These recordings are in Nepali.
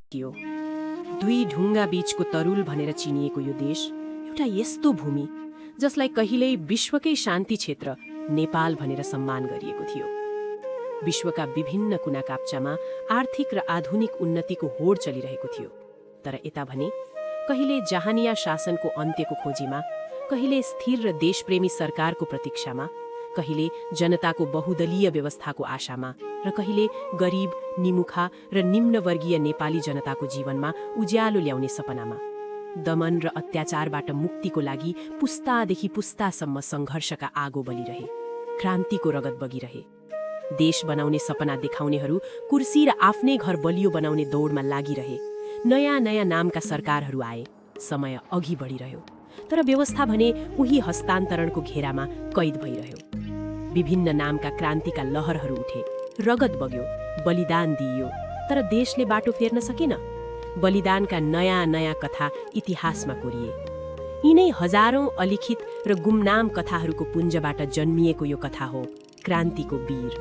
थियो। दुई ढुङ्गा बीचको तरुल भनेर चिनिएको यो देश एउटा यस्तो भूमि जसलाई कहिल्यै विश्वकै शान्ति क्षेत्र नेपाल भनेर सम्मान गरिएको थियो। विश्वका विभिन्न कुना काप्चामा आर्थिक र आधुनिक उन्नतिको होड चलिरहेको थियो। तर यता भने कहिले जहानिया शासनको अन्त्यको खोजीमा, कहिले स्थिर र देशप्रेमी सरकारको प्रतीक्षामा, कहिले जनताको बहुदलीय व्यवस्थाको आशामा र कहिले गरिब, निमुखा र निम्नवर्गीय नेपाली जनताको जीवनमा उज्यालो ल्याउने सपनामा। दमन र अत्याचारबाट मुक्तिको लागि पुस्तादेखि पुस्तासम्म सङ्घर्षका आगो बलिरहे, क्रान्तिको रगत बगिरहे। देश बनाउने सपना देखाउनेहरू कुर्सी र आफ्नै घर बलियो बनाउने दौडमा लागिरहे। नयाँ नयाँ नामका सरकारहरू आए, समय अघि बढिरह्यो, तर व्यवस्था भने उही हस्तान्तरणको घेरामा कैद भइरह्यो। विभिन्न नामका क्रान्तिका लहरहरू उठे, रगत बग्यो, बलिदान दिइयो, तर देशले बाटो फेर्न सकेन। बलिदानका नयाँ नयाँ कथा इतिहासमा कोरिए। यिनै हजारौं अलिखित र गुमनाम कथाहरूको पुञ्जबाट जन्मिएको यो कथा हो क्रान्तिको वीर।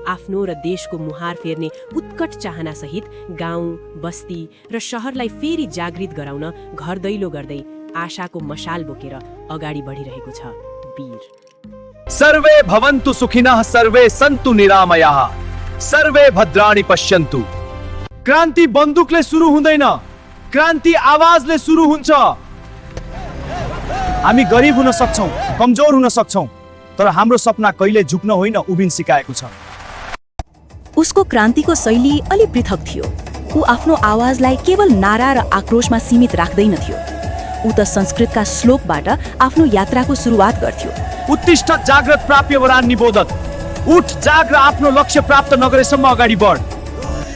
आफ्नो र देशको मुहार फेर्ने उत्कट चाहनासहित गाउँ, बस्ती र शहरलाई फेरि जागृत गराउन घरदैलो गर्दै आशाको मशाल बोकेर अगाडि बढिरहेको छ वीर। सर्वे भवन्तु सुखिनः, सर्वे सन्तु निरामयाः, सर्वे भद्राणि पश्यन्तु। क्रान्ति बन्दुकले सुरु हुँदैन, क्रान्ति आवाजले सुरु हुन्छ। हामी गरिब हुन सक्छौं, कमजोर हुन सक्छौं, तर हाम्रो सपना कहिले झुक्न होइन उभिन सिकाएको छ। उसको क्रान्तिको शैली अलि पृथक थियो। ऊ आफ्नो आवाजलाई केवल नारा र आक्रोशमा सीमित राख्दैन थियो। ऊ त संस्कृतका श्लोकबाट आफ्नो यात्राको सुरुवात गर्थ्यो। उत्तिष्ठ जाग्रत प्राप्य वरान् निबोधत। उठ, जाग र आफ्नो लक्ष्य प्राप्त नगरेसम्म अगाडि बढ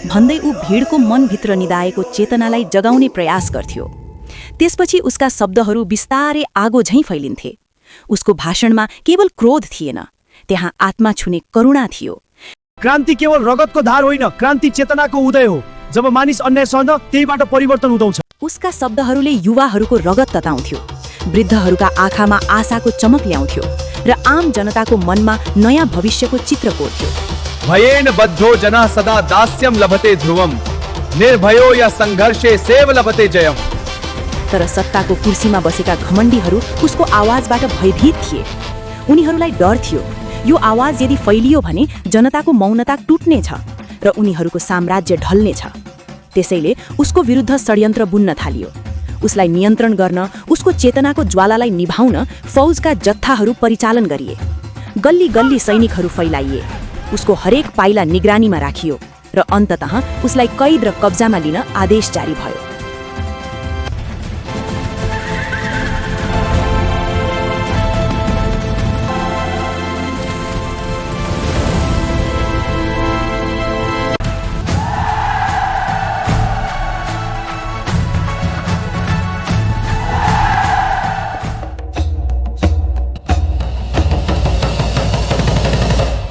भन्दै ऊ भिडको मनभित्र निदाएको चेतनालाई जगाउने प्रयास गर्थ्यो। त्यसपछि उसका शब्दहरू बिस्तारै आगो झैं फैलिन्थे। उसको भाषणमा केवल क्रोध थिएन, त्यहाँ आत्मा छुने करुणा थियो। क्रान्ति केवल रगतको धार होइन, क्रान्ति चेतनाको उदय हो। जब मानिस अन्याय सहन, त्यहीबाट परिवर्तन उदाउँछ। उसका शब्दहरूले युवाहरूको रगत तताउँथ्यो, वृद्धहरूका आँखामा आशाको चमक ल्याउँथ्यो र आम जनताको मनमा नयाँ भविष्यको चित्र कोर्थ्यो। भयेन बद्धो जनः सदा दास्यं लभते ध्रुवम्, निर्भयो या संघर्षे सेव लभते जयम्। तर सत्ताको कुर्सीमा बसेका घमण्डीहरू उसको आवाजबाट भयभीत थिए। उनीहरूलाई डर थियो, यो आवाज यदि फैलियो भने जनताको मौनता टुट्नेछ र उनीहरूको साम्राज्य ढल्नेछ। त्यसैले उसको विरुद्ध षड्यन्त्र बुन्न थालियो। उसलाई नियन्त्रण गर्न, उसको चेतनाको ज्वालालाई निभाउन फौजका जत्थाहरू परिचालन गरिए। गल्ली गल्ली सैनिकहरू फैलाइए। उसको हरेक पाइला निगरानीमा राखियो र अन्ततः उसलाई कैद र कब्जामा लिन आदेश जारी भयो।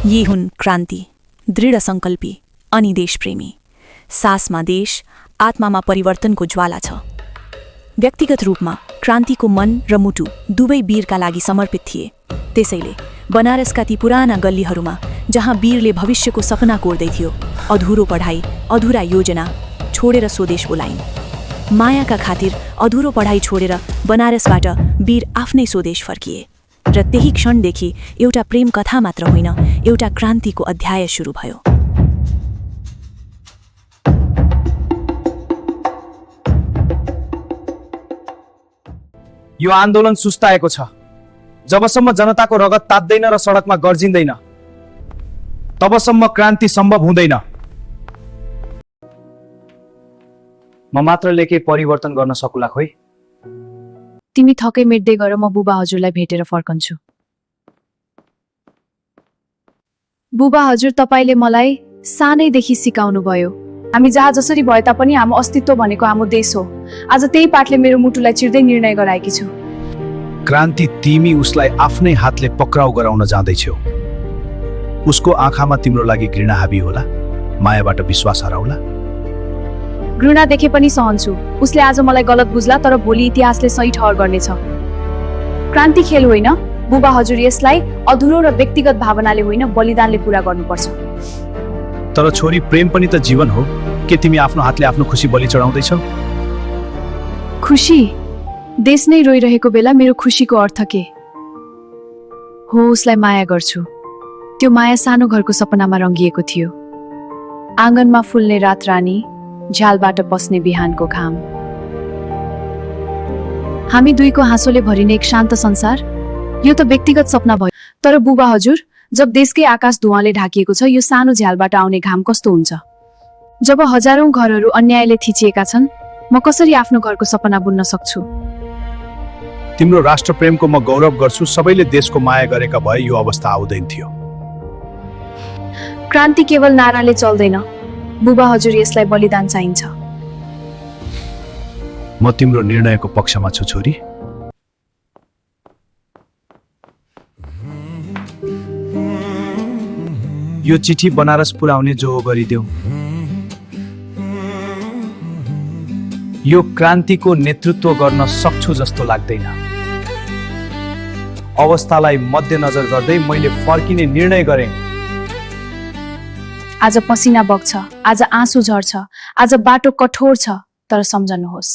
यी हुन् क्रान्ति, दृढ सङ्कल्पी अनि देशप्रेमी। सासमा देश, आत्मामा परिवर्तनको ज्वाला छ। व्यक्तिगत रूपमा क्रान्तिको मन र मुटु दुवै वीरका लागि समर्पित थिए। त्यसैले बनारसका ती पुराना गल्लीहरूमा जहाँ वीरले भविष्यको सपना कोर्दै थियो, अधुरो पढाइ, अधुरा योजना छोडेर स्वदेश बोलाइन्। मायाका खातिर अधुरो पढाइ छोडेर बनारसबाट वीर आफ्नै स्वदेश फर्किए र त्यही क्षणदेखि एउटा प्रेम कथा मात्र होइन, एउटा क्रान्तिको अध्याय सुरु भयो। यो आन्दोलन सुस्ताएको छ। जबसम्म जनताको रगत तात्दैन र सडकमा गर्जिँदैन, तबसम्म क्रान्ति सम्भव हुँदैन। म मात्रले के परिवर्तन गर्न सकुला खोइ? तिमी थकै मेट्दै गर, म बुबा हजुरलाई भेटेर फर्कन्छु। बुबा हजुर, तपाईले मलाई सानैदेखि सिकाउनु भयो। हामी जहाँ जसरी भए तापनि हाम्रो अस्तित्व भनेको हाम्रो देश हो। आज त्यही पाठले मेरो मुटुलाई चिर्दै निर्णय गराएकी छु। क्रान्ति, तिमी उसलाई आफ्नै हातले पक्राउ गराउन जाँदैछौ। उसको आँखामा तिम्रो लागि घृणा हाबी होला, मायाबाट विश्वास हराउला। घृणा देखे पनि सहन्छु। उसले आज मलाई गलत बुझ्ला, तर भोलि इतिहासले सही ठहर गर्नेछ। क्रान्ति खेल होइन बुबा हजुर, यसलाई अधुरो र व्यक्तिगत भावनाले होइन, बलिदानले पूरा गर्नुपर्छ। तर छोरी, प्रेम पनि त जीवन हो। के तिमी आफ्नो हातले आफ्नो खुसी बलि चढाउँदैछौ? खुसी? देश नै रोइरहेको बेला मेरो खुसीको अर्थ के हो? उसलाई माया गर्छु। त्यो माया सानो घरको सपनामा रङ्गिएको थियो। आँगनमा फुल्ने रात रानी, झ्यालबाट पस्ने बिहानको घाम, हामी दुईको हाँसोले भरिने एक शान्त संसार। यो त व्यक्तिगत सपना भयो, तर बुबा हजुर, जब देशकै आकाश धुवाँले ढाकिएको छ, यो सानो झ्यालबाट आउने घाम कस्तो हुन्छ? जब हजारौं घरहरू अन्यायले थिचिएका छन्, म कसरी आफ्नो घरको सपना बुन्न सक्छु? तिम्रो राष्ट्रप्रेमको म गौरव गर्छु। सबैले देशको माया गरेका भए यो अवस्था आउँदैन थियो। क्रान्ति केवल नाराले चल्दैन बुबा हजुर, यसलाई बलिदान चाहिन्छ। म तिम्रो निर्णयको पक्षमा छु छोरी। यो चिठी बनारस पुर्याउने जो गरिदेऊ। यो क्रान्तिको नेतृत्व गर्न सक्छु जस्तो लाग्दैन। अवस्थालाई मध्यनजर गर्दै मैले फर्किने निर्णय गरेँ। आज पसिना बग्छ, आज आँसु झर्छ, आज बाटो कठोर छ, तर सम्झनुहोस्,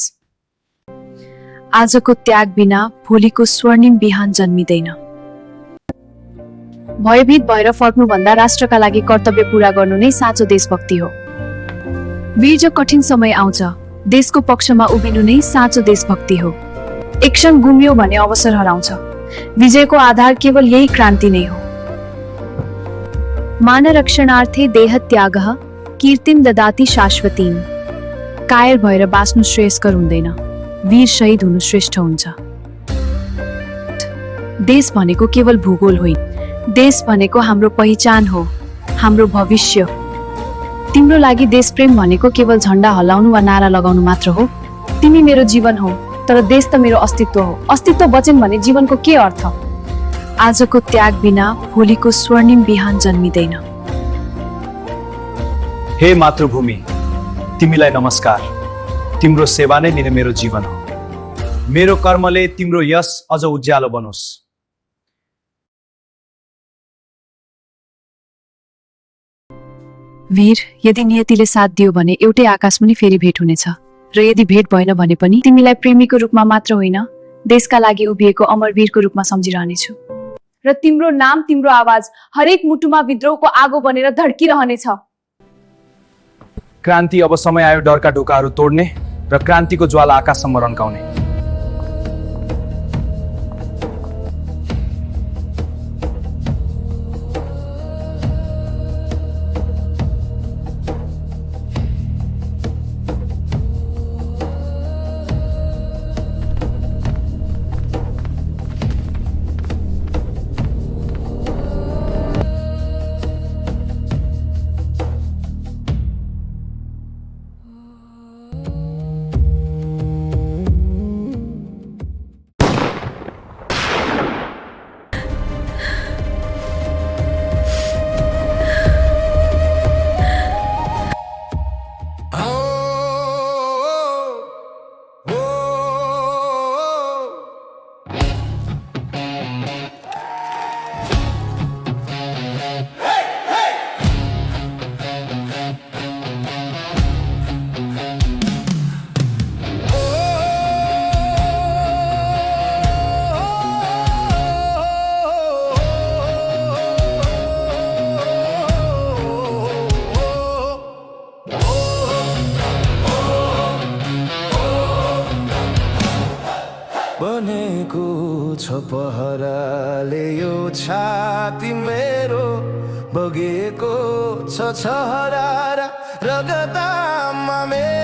आजको त्याग बिना भोलिको स्वर्णिम बिहान जन्मिँदैन। भयभीत भएर फर्क्नुभन्दा राष्ट्रका लागि कर्तव्य पूरा गर्नु नै साँचो देशभक्ति हो। वीर, जब कठिन समय आउँछ, देशको पक्षमा उभिनु नै साँचो देशभक्ति हो। एक क्षण गुमियो भने अवसर हराउँछ। विजयको आधार केवल यही क्रान्ति नै हो। मानरक्षणार्थे देहत्यागः कीर्तिम ददाति शाश्वतीम। कायर भएर बाँच्नु श्रेयस्कर हुँदैन, वीर शहीद हुनु श्रेष्ठ हुन्छ। देश भनेको केवल भूगोल होइन, देश भनेको हाम्रो पहिचान हो, हाम्रो भविष्य। तिम्रो लागि देश प्रेम भनेको केवल झण्डा हल्लाउनु वा नारा लगाउनु मात्र हो। तिमी मेरो जीवन हो, तर देश त मेरो अस्तित्व हो। अस्तित्व बचेन भने जीवनको के अर्थ? आजको त्याग बिना भोलिको स्वर्णिम बिहान जन्मिँदैन। हे मातृभूमि, तिमीलाई नमस्कार। तिम्रो सेवा नै मेरो जीवन हो। मेरो कर्मले तिम्रो यश अझ उज्यालो बनोस्। वीर, यदि नियतिले साथ दियो भने एउटै आकाश पनि फेरि भेट हुनेछ, र यदि भेट भएन भने पनि तिमीलाई प्रेमीको रूपमा मात्र होइन, देशका लागि उभिएको अमरवीरको रूपमा सम्झिरहनेछु। र तिम्रो नाम, तिम्रो आवाज हरेक मुटुमा विद्रोहको आगो बनेर धड्किरहनेछ। क्रान्ति, अब समय आयो डरका ढोकाहरू तोड्ने र क्रान्तिको ज्वाला आकाशसम्म रन्काउने। बनेको छ पहराले यो छाती मेरो, बगेको छ छहरा रगतमा मेरो।